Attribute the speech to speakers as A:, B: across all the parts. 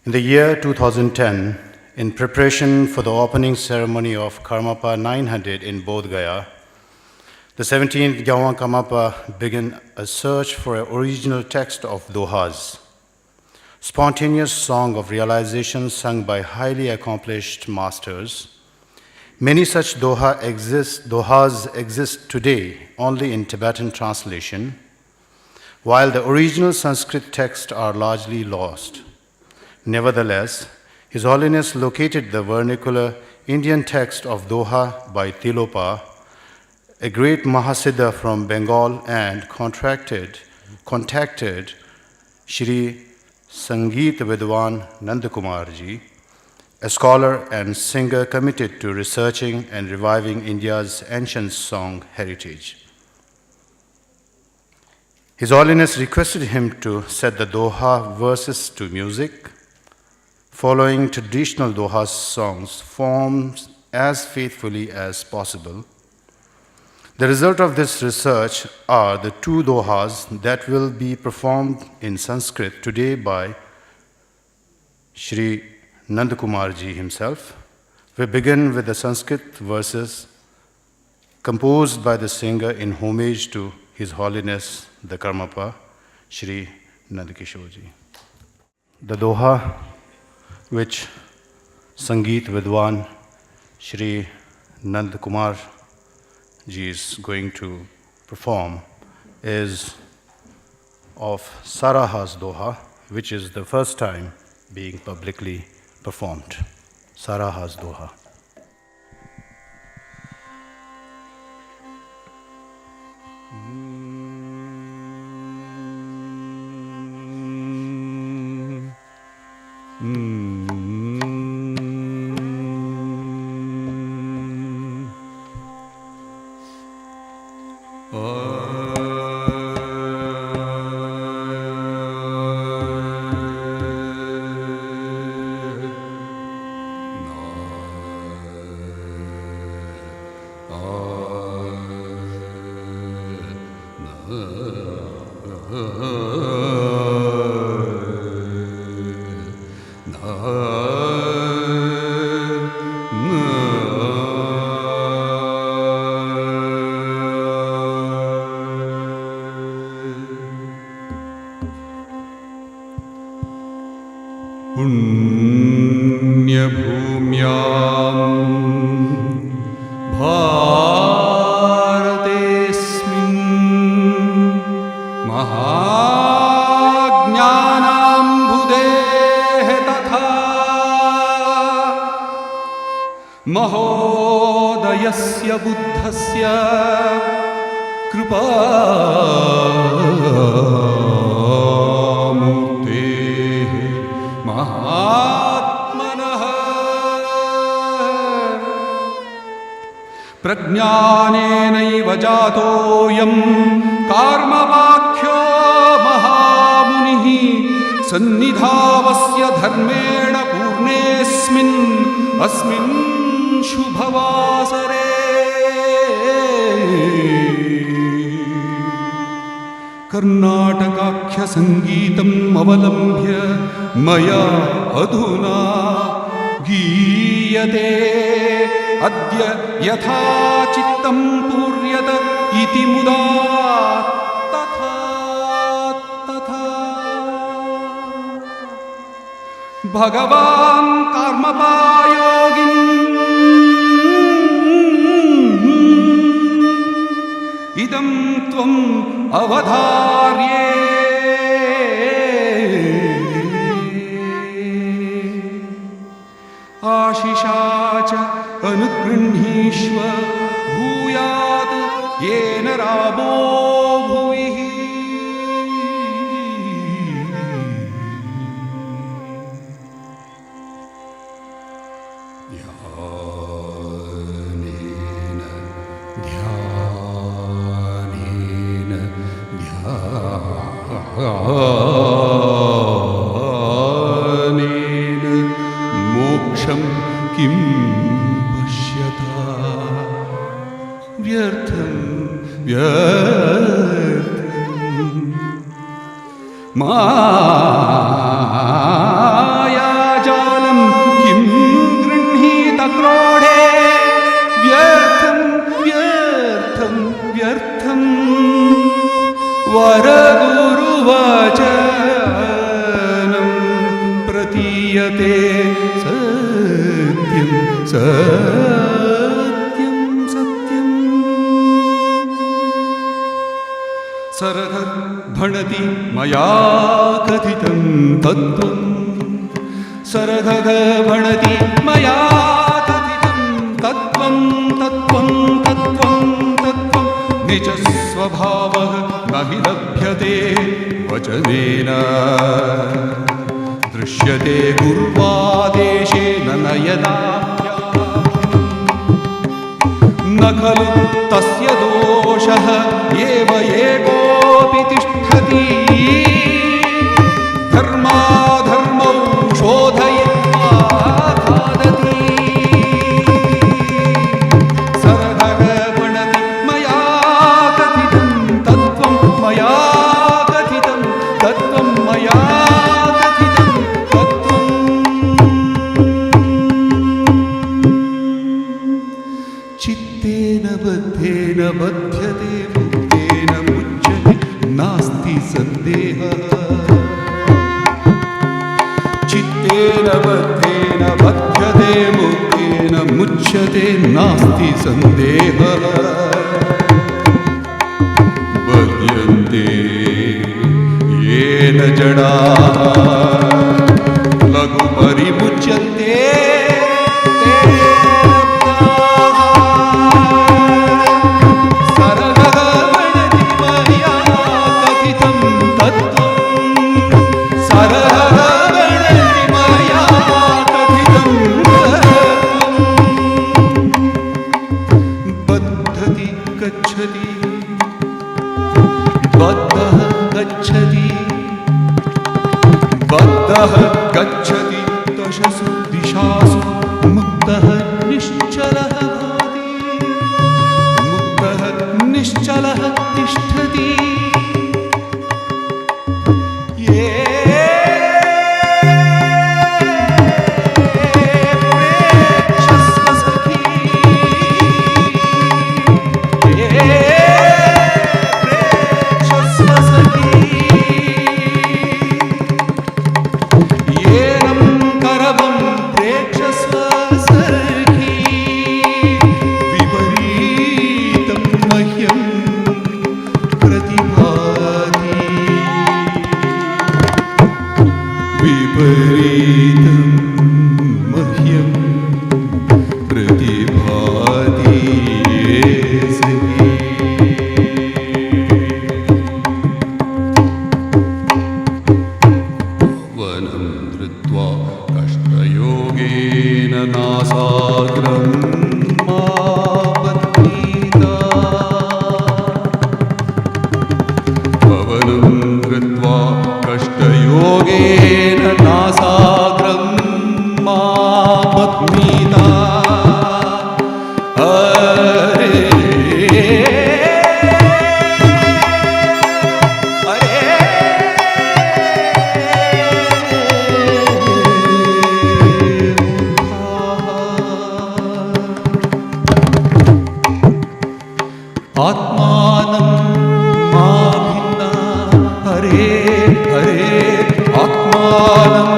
A: In the year 2010, in preparation for the opening ceremony of Karmapa 900 in Bodh Gaya, the 17th Gyawan Karmapa began a search for an original text of dohas, spontaneous song of realization sung by highly accomplished masters. Many such dohas exist today only in Tibetan translation, while the original Sanskrit texts are largely lost. Nevertheless, His Holiness located the vernacular Indian text of Doha by Tilopa, a great Mahasiddha from Bengal, and contacted Shri Sangeet Vidwan Nandakumarji, a scholar and singer committed to researching and reviving India's ancient song heritage. His Holiness requested him to set the Doha verses to music, following traditional Doha songs formed as faithfully as possible. The result of this research are the two Dohas that will be performed in Sanskrit today by Shri Nandakumarji himself. We begin with the Sanskrit verses composed by the singer in homage to His Holiness the Karmapa, Shri Nandakishorji. The Doha which Sangeet Vidwan Shri Nandakumar Ji is going to perform is of Saraha's Doha, which is the first time being publicly performed. Saraha's Doha.
B: महोदयस्य बुद्धस्य कृपामूर्तेः महात्मनः प्रज्ञानेनैव जातोऽयं कार्मवाख्यो महामुनिः सन्निधावस्य धर्मेण पूर्णेऽस्मिन् अस्मिन् शुभवासरे कर्नाटकाख्यसङ्गीतम् अवलम्ब्य मया अधुना गीयते अद्य यथा चित्तं पूर्यत इति मुदा तथा तथा भगवान् कर्मपायोगिन् इदं त्वम् अवधार्ये आशिषा च अनुगृह्णीष्व भूयात् येन रामो भुविः ध्यानेन मोक्षं किं पश्यता व्यर्थं व्यर्थं माया प्रतीयते सत्यं सत्यं सत्यम् सरगर्भणति मया कथितं तत्त्वं सरगर्भणति मया कथितं तत्त्वं तत्त्वं तत्त्वं तत्त्वं निजस्वभावः न हि लभ्यते वचनेन दृश्यते गुर्वादेशेन नयना न खलु तस्य दोषः एव एकोऽपि तिष्ठति धर्माधर्मौ शोधयित्वा खादति सरगर्भणति मया कथितं तत्त्वं मया कथितं तत्त्वं मया कथितं तत्त्वम् चित्तेन बद्धेन बध्यते मुक्तेन मुच्यते नास्ति सन्देहः चित्तेन बद्धेन बध्यते मुक्तेन मुच्यते नास्ति सन्देहः बध्यन्ते येन जडाः लघुपरिमुच्यन्ते गच्छति दशसु दिशासु मुक्तः निश्चलः भवति मुक्तः निश्चलः तिष्ठति ये प्रेक्षस्व सखी ये प्रेक्षस्व सखी विपरीतं मह्यं प्रतिभाति सखी वनं धृत्वा कष्टयोगेन नासाग्रं मापत्नीता पवनं धृत्वा कष्टयोगेन नासाग्रं मापत्नीता आत्मानं मा भिन्ना हरे हरे आत्मानं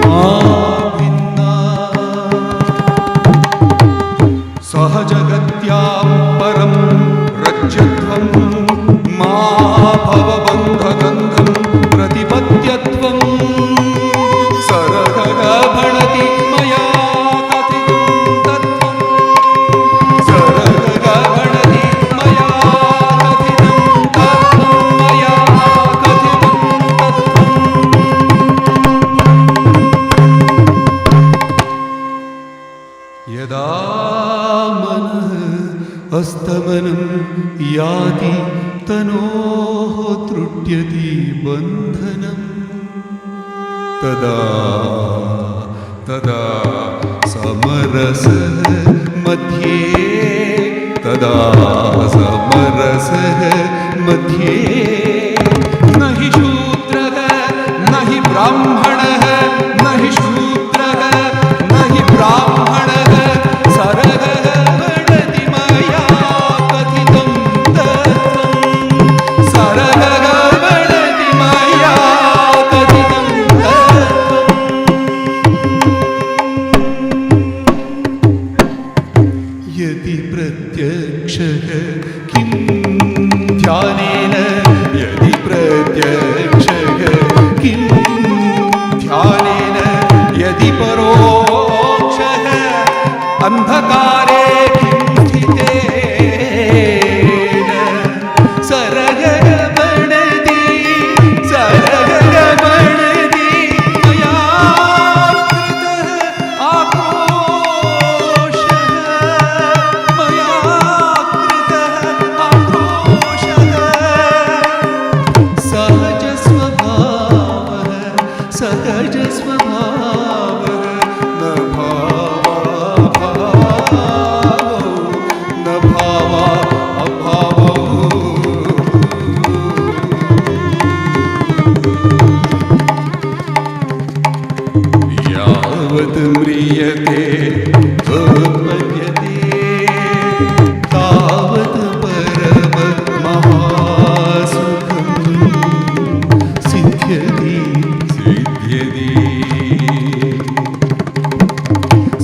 B: मा भिन्ना सहजगत्यां परं रज्यत्वं मा भवबन्धगन्धं प्रतिपद्यत्वं सरगर्भणति मया कथितं तत्त्वं सरगर्भणति मया कथितं तत्त्वं मया कथितं तत्त्वम् यदा मनः अस्तमनं याति तनोः त्रुट्यति बन्धनं तदा तदा समरसः मध्ये तदा समरसः मध्ये न हि शूद्रः न हि ब्राह्मणः न हि शूद्रः न हि ब्राह्मणः सरगर्भणति मया कथितं तत्त्वं सरगर्भणति मया कथितं तत्त्वम् यदि परोक्षः अन्धकारे किं स्थितेन सरगगमनदि मया कृतः आक्रोशः मया कृतः आक्रोशः सहज स्वभावः न भावा अभावौ यावत् म्रियते उत्पद्यते तावत् परममहासुखम् सिद्ध्यति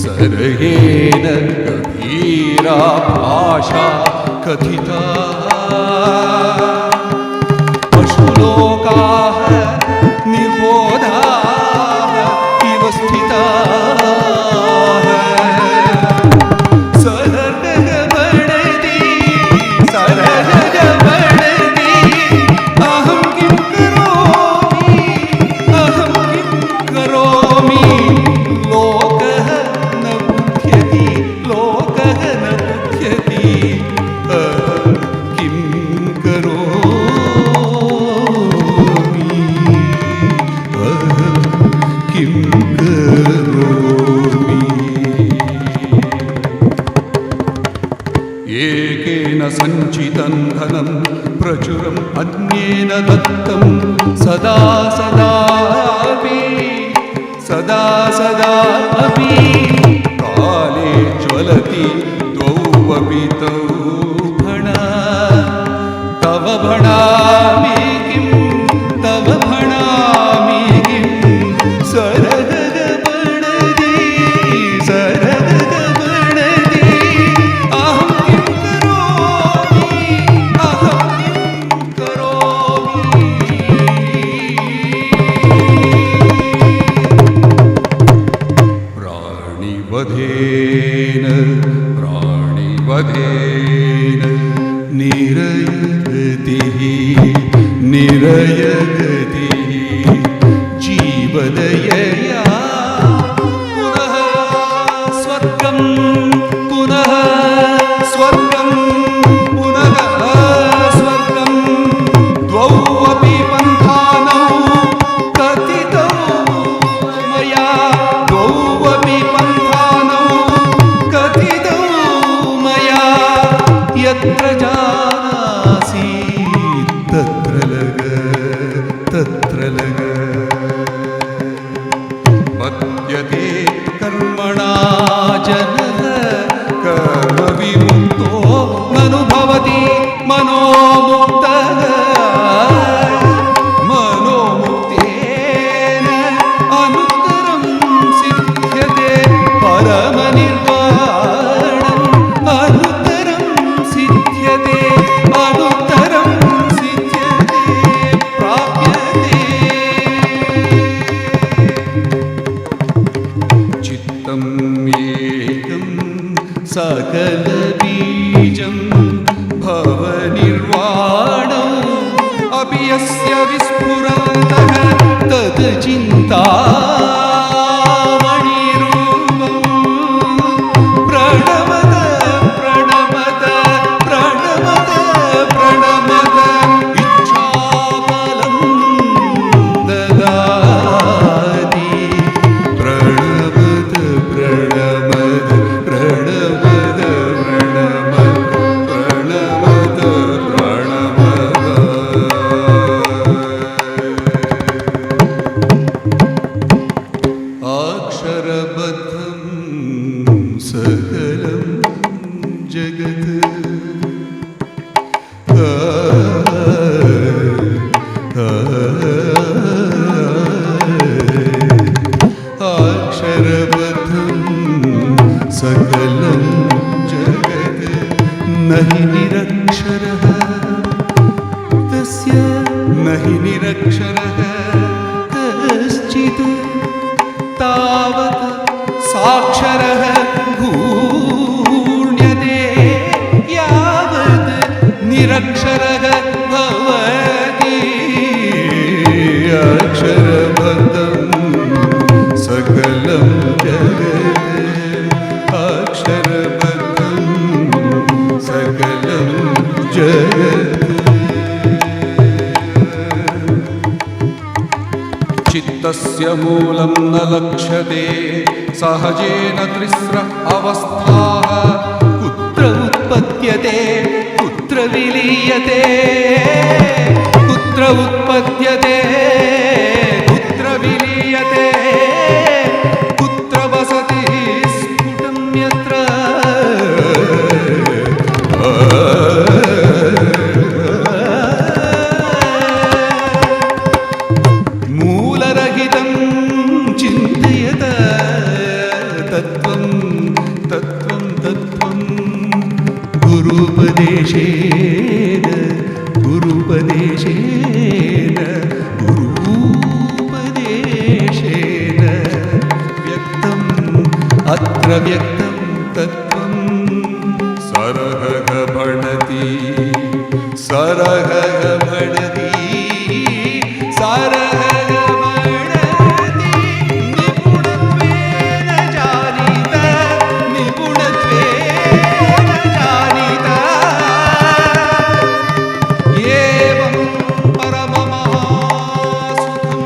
B: सरहेन गभीरा भाषा कथिता पशुलोकाः निर्बोधाः इव स्थिताः सरगगमनदि अहं किं करोमि लोकः न बुध्यति अहं किं करोमि एकेन सञ्चितं धनं प्रचुरम् अन्येन दत्तं सदा अपि काले ज्वलति द्वौ अपि तौ भणा तव भणामि किं सरगगमनदि अहं किं करोमि प्राणिवधेन निरयगतिः जीवदयया पुनः स्वर्गं पुनः स्वर्गं द्वौ अपि पन्थानौ कथितौ मया यत्र जानासि तत्र लग पद्यते कर्मणा जनः कर्मविमुक्तो ननुभवति मनोमुक्तेन अनुत्तरं सिद्ध्यते परमनिर्वाणम् अनुत्तरं सिद्ध्यते प्राप्यते चित्तम् एकं सकलबीजं भवनिर्वाणम् अपि यस्य विस्फुरन्तः तद् चिन्तामणिरूपम् प्रणमत इच्छाफलं ददाति प्रणमत अक्षरबद्धं सकलं जगत् अक्षरबद्धं सकलं जगत् न हि निरक्षरः तस्य न हि निरक्षरः कश्चित् तावत् साक्षरः गूढ्यते यावत् निरक्षरः भवति अक्षरबद्धं सकलं जगत् अक्षरबद्धं सकलं जगत् चित्तस्य मूलं न लक्ष्यते सहजेन त्रिस्र अवस्थाः कुत्र उत्पद्यते कुत्र विलीयते कुत्र उत्पद्यते कुत्र विलीयते कुत्र वसति स्फुटं यत्र मूलरहितं चिन्तयत तत्त्वं तत्त्वं तत्त्वं गुरुपदेशेन गुरुपदेशेन गुरुपदेशेन व्यक्तम् अत्र व्यक्तं तत्त्वं सरहः भणति सरहः भणति सरहः भणति निपुणत्वेन जानीत निपुणत्वेन जानीत एवं परममहासुखं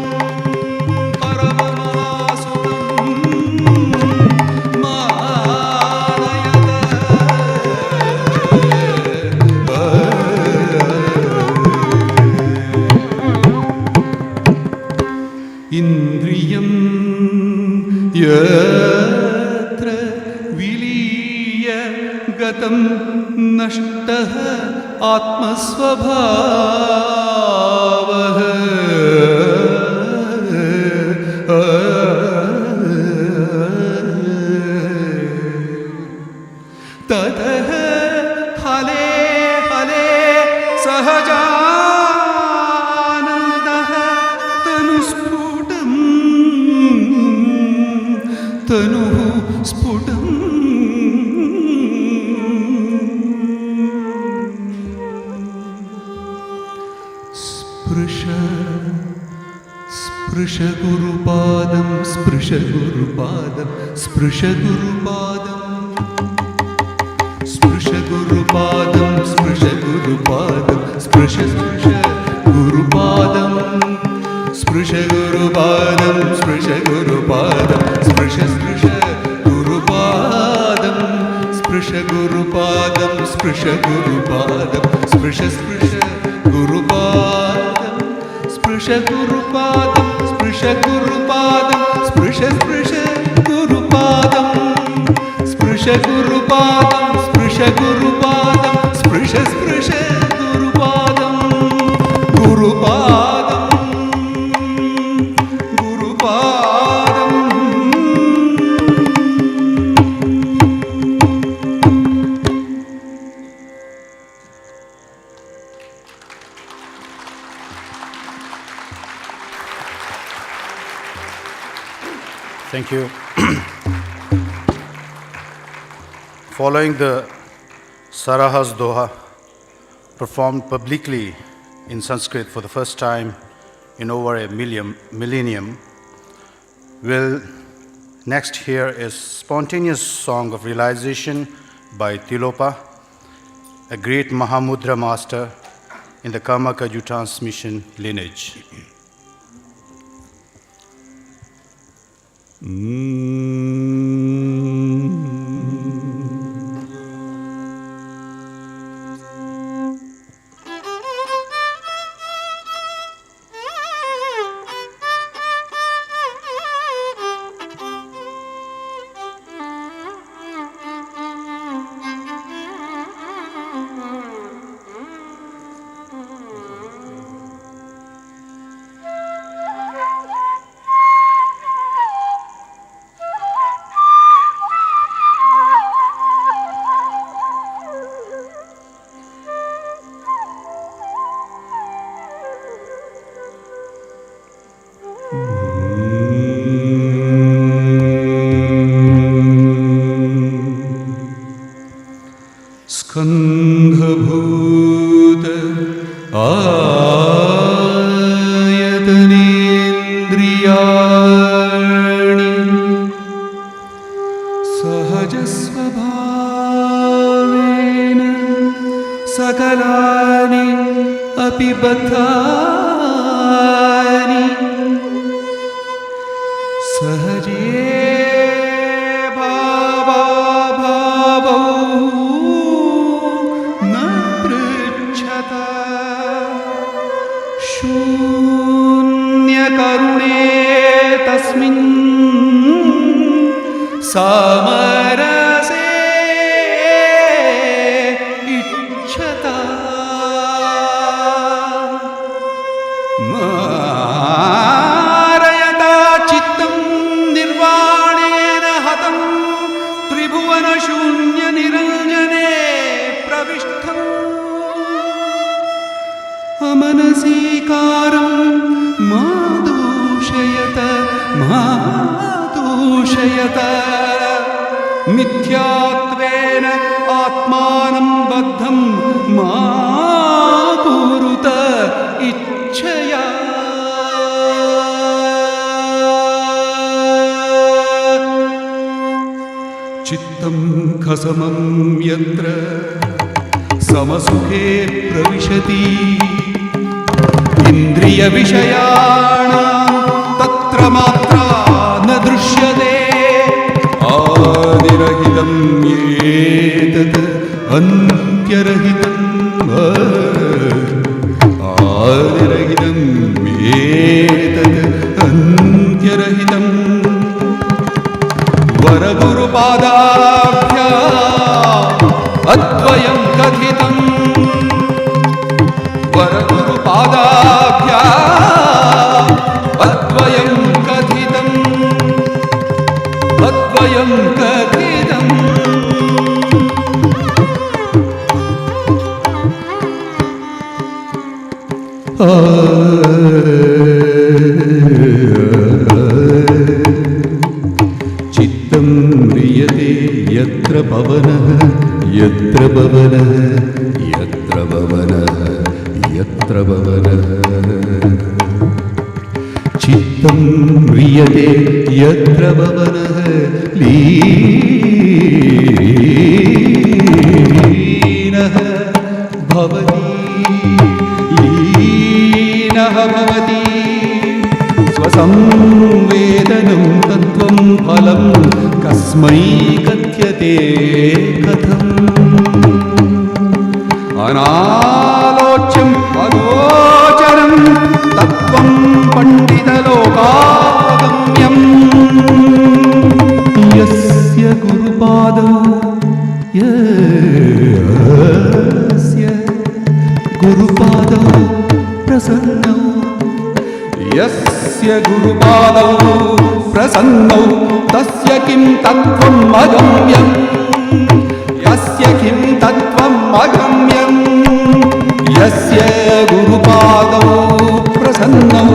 B: इन्द्रियं यत्र विलीय गतं नष्टः आत्मस्वभावः ततः हले हले सहजानन्दः तनुस्फुटम् तनुः स्फुटम् स्पृश स्पृश गुरुपादं स्पृश गुरुपादं स्पृश गुरुपादं स्पृश गुरुपादं स्पृश गुरुपादं स्पृश स्पृश गुरुपादं स्पृश गुरुपादं स्पृश गुरुपादं स्पृश स्पृश गुरुपादं स्पृश गुरुपादं स्पृश गुरुपादं स्पृश स्पृश गुरुपादं स्पृश गुरुपादं स्पृश गुरुपादं स्पृश स्पृश गुरुपादं स्पृश गुरुपादं स्पृश गुरुपादं स्पृश स्पृश गुरुपादं गुरुपादं गुरुपादं
A: Thank you. Following the Sarahas Doha, performed publicly in Sanskrit for the first time in over a millennium, we'll next hear a spontaneous song of realization by Tilopa, a great Mahamudra master in the Karma Kaju transmission lineage.
B: सहजस्वभावेन सकलानि अपि बद्धानि सहजे भावाभावौ न पृच्छत शून्यकरुणे तस्मिन् समरसे इच्छता मारयता चित्तं निर्वाणेन हतं त्रिभुवनशून्यनिरञ्जने प्रविष्टम् अमनसीकारं मा दूषयत मिथ्यात्वेन आत्मानं बद्धं मा कुरुत इच्छया चित्तं खसमं यत्र समसुखे प्रविशति इन्द्रियविषयाणां तत्र मात्रा न दृश्यते आदिरहितं येतत् अन्त्यरहितं आदिरहितं येतत् अन्त्यरहितं वरगुरुपादाभ्याम् अद्वयं कथितं वरगुरुपादाभ्याम् अद्वयं कथितम् अद्वयं कथितम् चित्तं म्रियते यत्र पवनः यत्र पवनः यत्र पवनः यत्र पवनः चित्तं म्रियते यत्र पवनः लीनः भवति लीनः भवति स्वसंवेदनं तत्त्वं फलं कस्मै कथ्यते कथम् अनालोच्यम् अगोचरं तत्त्वं पण्डितलोकागम्यम् यस्य गुरुपादौ यस्य गुरुपादौ प्रसन्नौ यस्य गुरुपादौ प्रसन्नौ तस्य किं तत्त्वम् अगम्यम् यस्य किं तत्त्वम् अगम्यम् यस्य गुरुपादौ प्रसन्नौ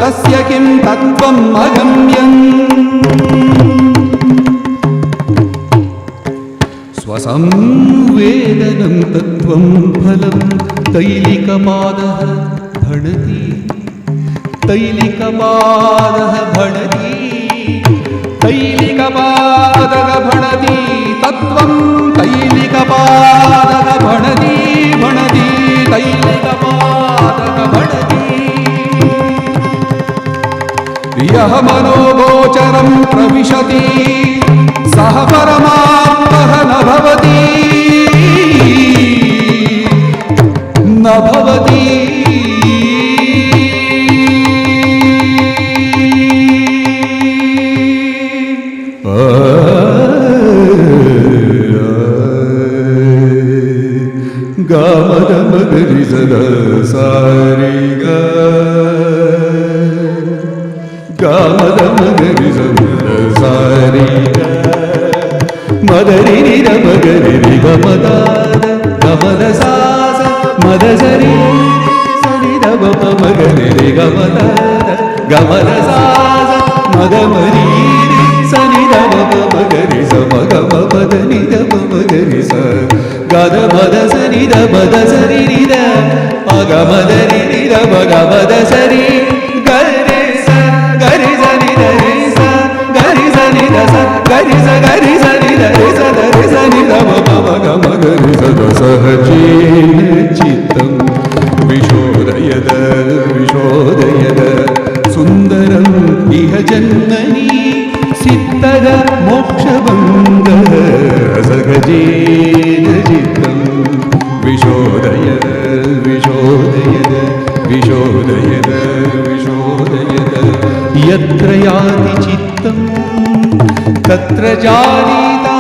B: तस्य किं तत्त्वम् अगम्यम् स्वसंवेदनं तत्त्वं फलं तैलिकपादः भणति तैलिकपादः भणति तैलिकपादः भणति तत्त्वं तैलिकपादः भणति भणति तैलिकपादः भणति यः मनोगोचरं प्रविशति सः परमात्मः न भवति न भवति गामदमगरि सदा सारि गा गामदमगरि सदा सारि गा मदरि निर मगरि रि गमदाद गमद सास मद सरि सरि दब मगरि रि गमदाद गमद सास मद मरि सनि दब मगरि स मग मद नि दब मगरि स गद मद सनि दब द सरि नि द मग मद रि नि द मग मद सरि गरि स गरि स नि द रि स गरि स नि द स गरि स नि द रि स असहजेन चित्तं विशोदयद विशोदयद सुन्दरम् इह जन्मनि सिद्धः मोक्षभङ्गः असहजेन चित्तं विशोदयद विशोदयद विशोदयद विशोदयद यत्र याति चित्तं तत्र जानीता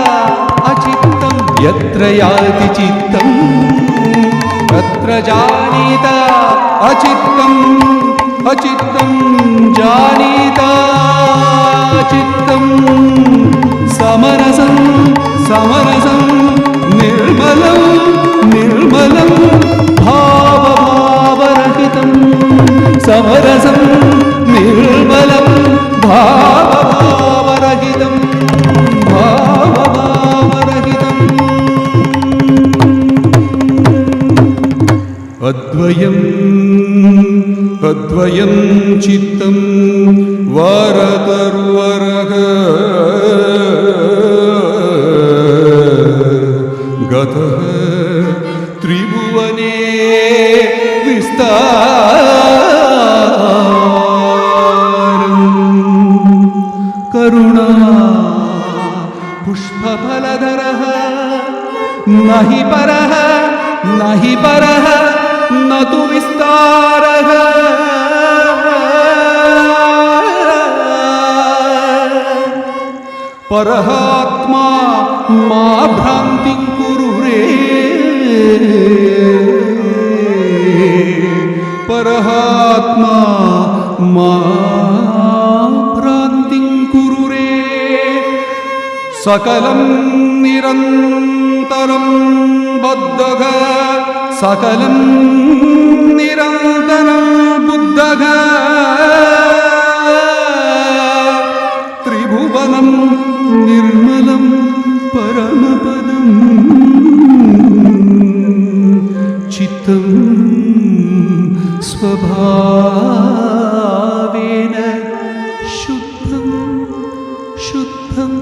B: अचित्तं यत्र याति चित्तं तत्र जानीता अचित्तम् अचित्तं जानीता चित्तं समरसं समरसं निर्मलं निर्मलं भावभावरहितं समरसं निर्मलं भावभावरहितं भावभावरहितम् अद्वयम् अद्वयं चित्तं वरतर्वरः गतः त्रिभुवने विस्तारम् करुणा पुष्पफलधरः नहि परः नहि परः न तु विस्तारः परहात्मा मा भ्रान्तिं कुरु रे परहात्मा मा भ्रान्तिं कुरु रे सकलं निरन्तरं बद्धः सकलं निरन्तरं बुद्धः त्रिभुवनं निर्मलं परमपदं चित्तं स्वभावेन शुद्धं शुद्धम्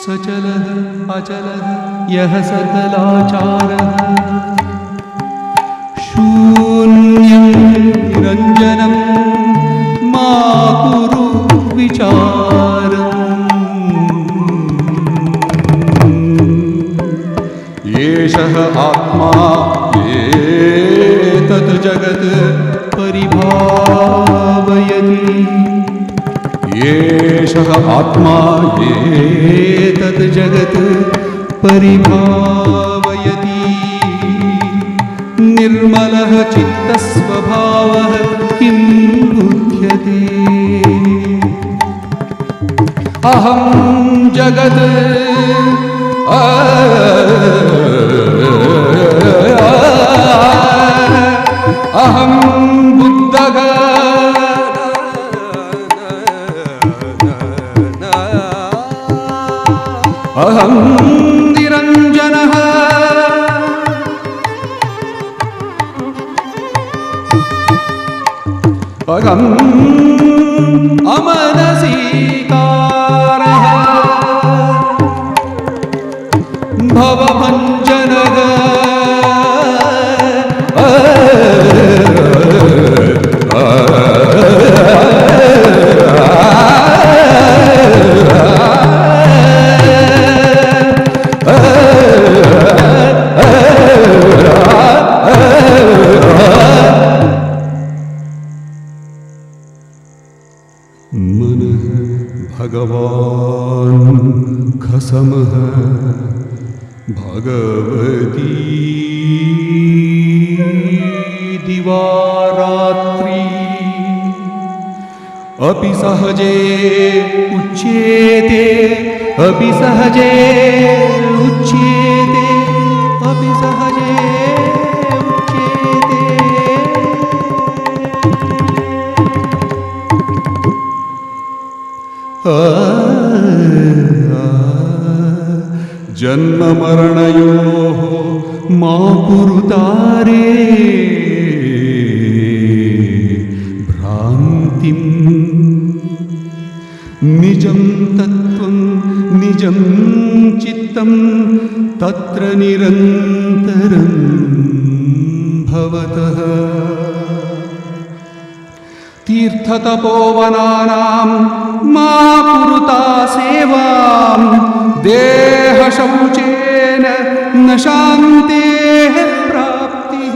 B: सचलः अचलः यः सकलाचारः शून्यं निरञ्जनं मा कुरु विचारम् एषः आत्मा एतत् जगत् परिभावयति एषः आत्मा एतत् जगत् परिभावयति निर्मलः चित्तस्वभावः किं बुध्यते अहं जगत् अहं बुद्धः अहं निरञ्जनः अहम् अमनसीकारः भवभञ्जनः मनः भगवान् खसमः भगवती दिवारात्रि अपि सहजे उच्येते अपि सहजे उच्येते अपि सहजे उच्येते जन्म मरणयोः मा कुरुतारे भ्रान्तिम् निजं तत्त्वं निजं चित्तं तत्र निरन्तरं भवतः तीर्थतपोवनानां मा कुरुता सेवां देहशौचेन न शान्तेः प्राप्तिः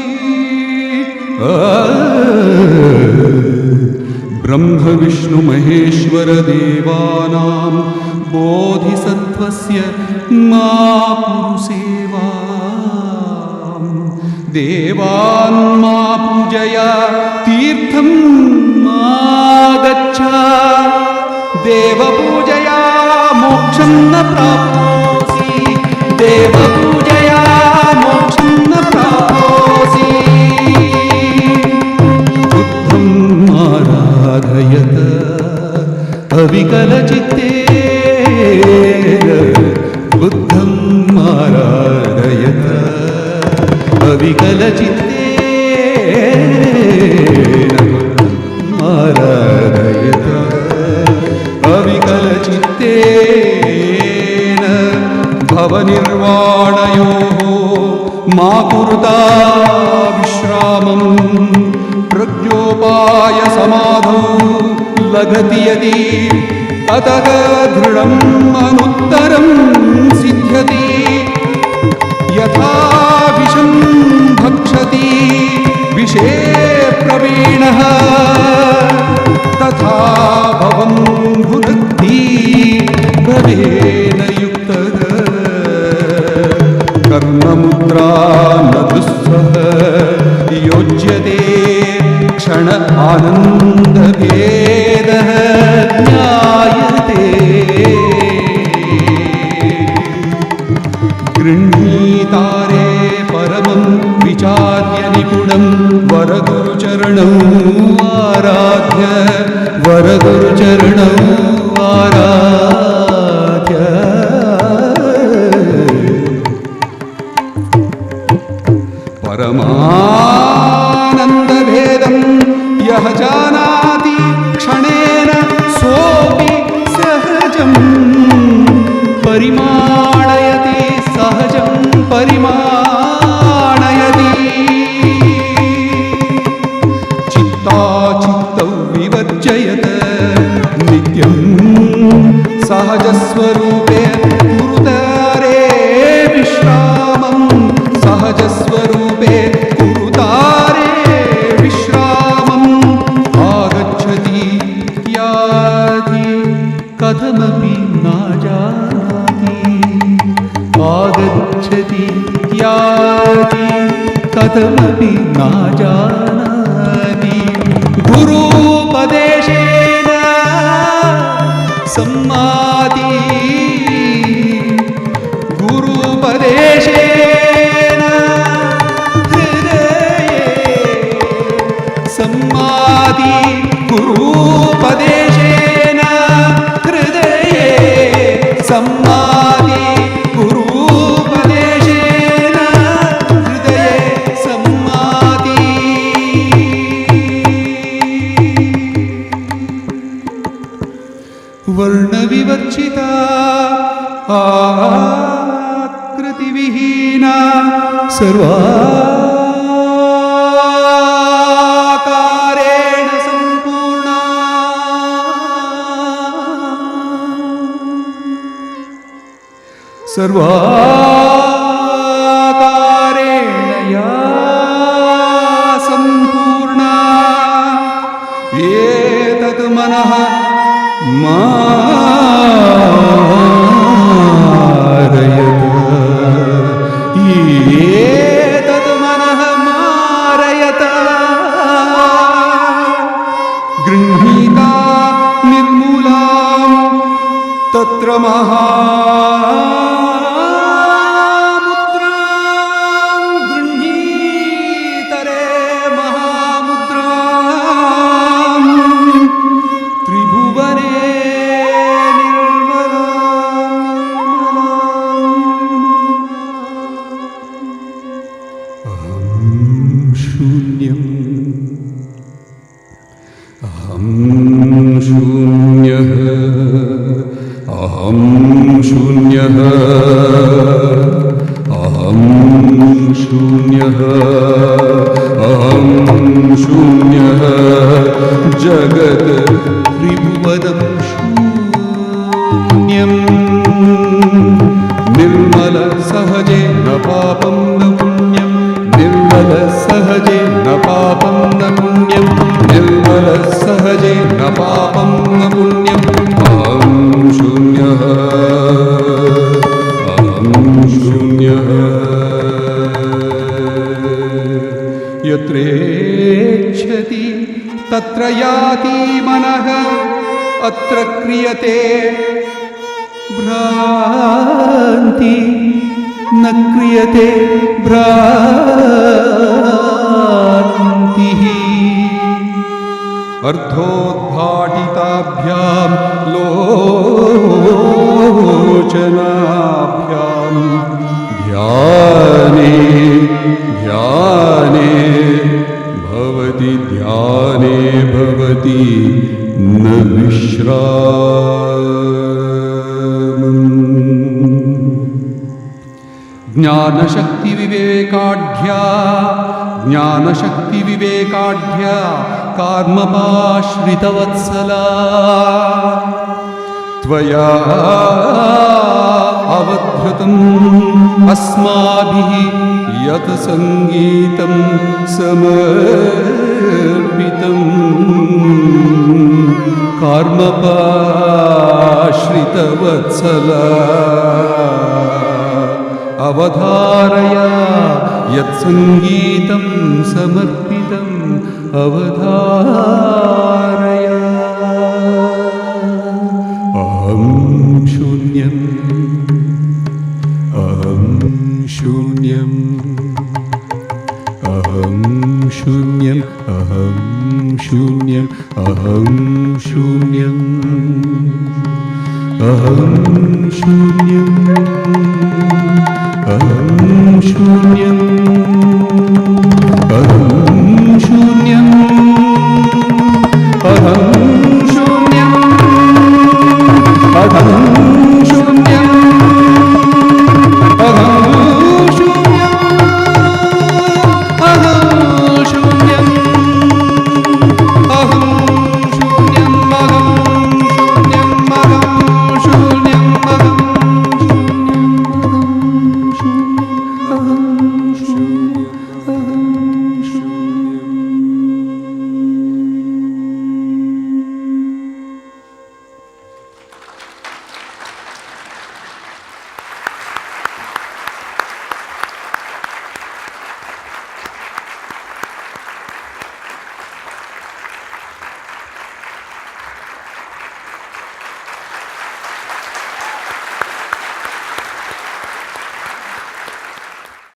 B: ब्रह्म विष्णु महेश्वर देवानां बोधिसत्त्वस्य मा कुरु सेवां देवान् मा पूजय तीर्थं मा गच्छ देवपूजया मोक्षं न प्राप्नोसि देवपूजया मोक्षं न प्राप्नोसि बुद्धं आराधयत अविकलचित्तेन बुद्धं आराधयत अविकलचित्तेन आराधयत अविकलचित्तेन भवनिर्वाणयोः मा कुरुता विश्रामं प्रज्ञोपाय समाधौ लघति यदि ततः दृढम् अनुत्तरं सिद्ध्यति यथा विषं भक्षति विषे प्रवीणः तथा भवं भुनक्ति भवेन युक्तः कर्ममुद्रा न दुःसह योज्यते क्षण आनन्दभेदः ज्ञायते गृह्णीतारे परमं विचार्य निपुणं वरगुरुचरणौ आराध्य वरगुरुचरणौ आराध्य परमानन्दभेदं यः जानाति क्षणेन सोऽपि सहजं परिमाणयति सहजं परिमाणयति चित्ताचित्तौ विवर्जयत नित्यं सहजस्वरूपे कुरुतारे विश्रामं सहजस्वरूपे कुरुतारे विश्रामम् आगच्छति याति कथमपि न जानाति आगच्छति याति कथमपि न जानाति गुरुपदेशेन सम्मादि गुरुपदेशेन हृदये सम्मादि गुरुपदेशेन हृदये सम्मादि गुरुपदेशेन हृदये सम्मादि वर्णविवर्जिता आकृतिविहीना सर्वाकारेण सम्पूर्णा सर्वाकारेण या सम्पूर्णा एतत् मनः मारयत एतत् मनः मारयत गृह्णीता निर्मूलां तत्र रुद्रमहामुद्रां गृह्णीतरे महामुद्रां त्रिभुवने अहं शून्यः अहं शून्यः अहं शून्यः अहं शून्यः जगत् त्रिभुवनं शून्यम् निर्मल सहजे न पापं न पुण्यं निर्मल सहजे न पापं न पुण्यं निर्मल सहजे न पापं न पुण्यम् अहं शून्यः अहं शून्यः यत्रेच्छति तत्र याति मनः अत्र क्रियते भ्रान्ति न क्रियते भ्रान्तिः अर्धोद्घाटिताभ्यां लोचनाभ्यां ध्याने ध्याने भवति ध्याने भवति न विश्रामम् ज्ञानशक्तिविवेकाढ्या कार्मपाश्रितवत्सला त्वया अवधृतम् अस्माभिः यत् सङ्गीतं समर्पितम् कार्मपाश्रितवत्सला अवधारय यत्सङ्गीतं समर्पितम् अवधारय अहं शून्यम् अहं शून्यम् अहं शून्यम् अहं शून्यम् अहं शून्यम् अहं शून्यम् अहं शून्यम्